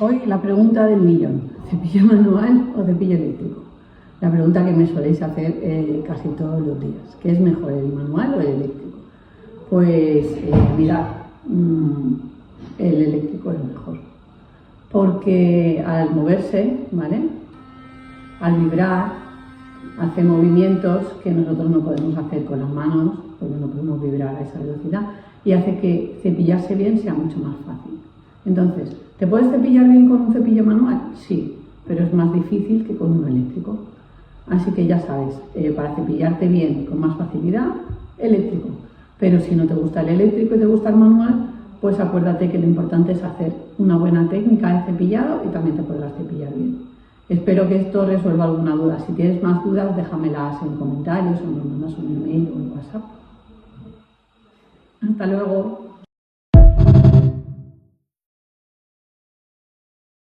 Hoy la pregunta del millón, ¿cepillo manual o cepillo eléctrico? La pregunta que me soléis hacer casi todos los días, ¿qué es mejor, el manual o el eléctrico? Pues mirad, el eléctrico es mejor, porque al moverse, ¿vale? Al vibrar, hace movimientos que nosotros no podemos hacer con las manos, porque no podemos vibrar a esa velocidad, y hace que cepillarse bien sea mucho más fácil. Entonces, ¿te puedes cepillar bien con un cepillo manual? Sí, pero es más difícil que con uno eléctrico. Así que ya sabes, para cepillarte bien con más facilidad, eléctrico. Pero si no te gusta el eléctrico y te gusta el manual, pues acuérdate que lo importante es hacer una buena técnica de cepillado y también te podrás cepillar bien. Espero que esto resuelva alguna duda. Si tienes más dudas, déjamelas en comentarios o me mandas un email o un WhatsApp. Hasta luego.